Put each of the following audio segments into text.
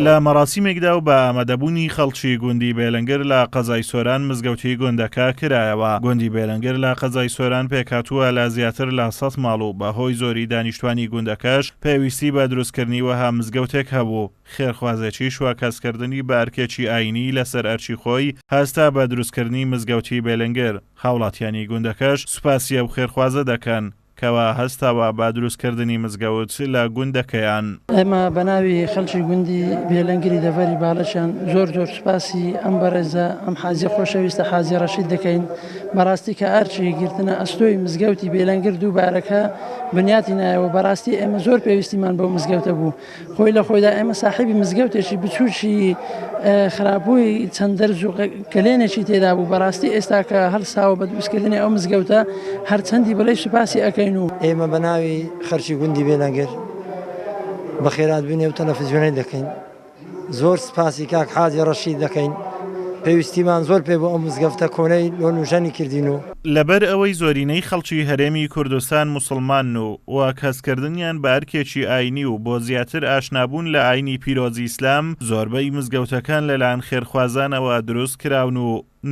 لە مەراسیمێکدا و بە ئامادەبوونی خەڵکی گوندی بێلەنگر لە قەزای سۆران مزگەوتی گوندەکە کرایەوە. گوندی بێلەنگر لە قەزای سۆران پێکهاتووە لە زیاتر لە 100 ماڵ و بەهۆی زۆری دانیشتوانی گوندەکەش پێویستی بە دروستکردنی وەها مزگەوتێک هەبوو. خێرخوازێکی شواکەسکردنی بە ئەرکێکی ئاینی لەسەر ئەرچی خۆی هەستا بە دروستکردنی مزگەوتی بێلەنگر. خاوڵاتیانی گوندەکەش سوپاسی ئەو خێرخوازە دەکەن کەوا هەستاوە با دروستکردنی مزگەوت لە گوندەکەیان. ئێمە بەناوی خەڵکی گوندی بێلەنگری دەڤەری باڵەشیان زۆر سوپاسی ئەم بەڕێزە ئەم حاجی خۆشەویستە حاجی ڕەشید دەکەین. بەڕاستی کە ئەرچی گرتنە ئەستۆی مزگەوتی بێلەنگر دووبارەکە بنیاتی نایەوە. بەڕاستی ئێمە زۆر پێویستیمان بەو مزگەوتە بوو. خۆی لە خۆیدا ئێمە ساحیبی مزگەوتێکی بچووکی خراپبووی چەند دەرز و کلێنێکی تێدا بوو. بەڕاستی ئێستا کە هەڵساوە بە دروستکردنی ئەو مزگەوتە هەرچەندی بەڵێ سوپاسی ئەەکەین. ئێمە بەناوی خەرچی گوندی بێلەنگر بە خێرات بینێ و تەلەڤیزیۆنەی دەکەین. زۆر سپاسی کاک حاجی ڕەشید دەکەین. پێویستیمان زۆر پێ بۆ ئەم مزگەوتە کۆنەی لۆنوژەنی کردین و لەبەر ئەوەی زۆرینەی خەڵکی هەرێمی کوردستان موسڵمان و کەسکردنیان بە ئەرکێکی ئاینی و بۆ زیاتر ئاشنابوون لە ئاینی پیرۆزی ئیسلام زۆربەی مزگەوتەکان لەلایەن خێرخوازانەوە دروست کراون و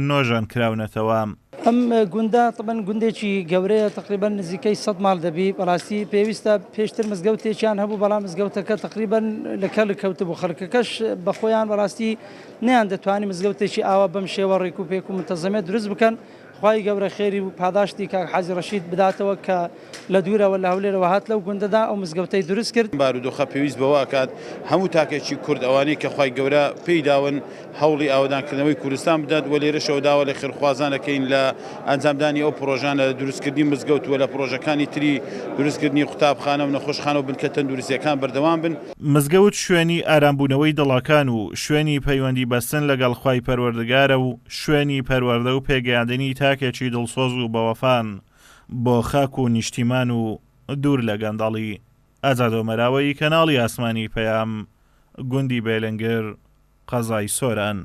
نۆژان کراونەتەوە. ئەم گوندە طبعاً گوندێکی گەورەیە تقریبا نزیکەی 100 ماڵ دەبی. بەڕاستی پێویستە پێشتر مزگەوتێکیان هەبوو بەڵام مزگەوتەکە تقریبا لەکەڵ کەوتبوو. خەڵکەکەش بە خۆیان بەڕاستی نەیان دەتوانانی مزگەوتێکی ئاوا بەم شێوە ڕێک و پێک و منتەزەمێت دروست بکەن. خوای گەورە خێری و پاداشتی کاک حاجی ڕەشید بداتەوە کە لە دوورەوە لە هەولێرەوە هات لەو گوندەدا ئەو مزگەوتەی دروست کرد. بارودۆخە پێویست بەوە ئەکات هەموو تاکێکی کورد ئەوانەی کە خوای گەورە پێی داون هەوڵی ئاوادانکردنەوەی کوردستان بدات و لێرەشەوە داوە لە خێرخوازانەکەین لە ئەنجامدانی ئەو پرۆژانە دروستکردنی مزگەوت و لە پرۆژەکانی تری دروستکردنی قوتابخانە و نەخۆشخانە و بنکە تەندروستیەکان بەردەوام بن. مزگەوت شوێنی ئارامبوونەوەی دڵەکان و شوێنی پەیوەندی بەستن لەگەڵ خوای پەروەردگارە و شوێنی پەروەردە و پێگەیاندنی تاکێکی دڵسۆز و بەوەفان بۆ خاک و نیشتیمان و دوور لە گەندەڵی. ئازاد ئۆمەراوەی کەناڵی ئاسمانی پەیام، گوندی بێلەنگر، قەزای سۆران.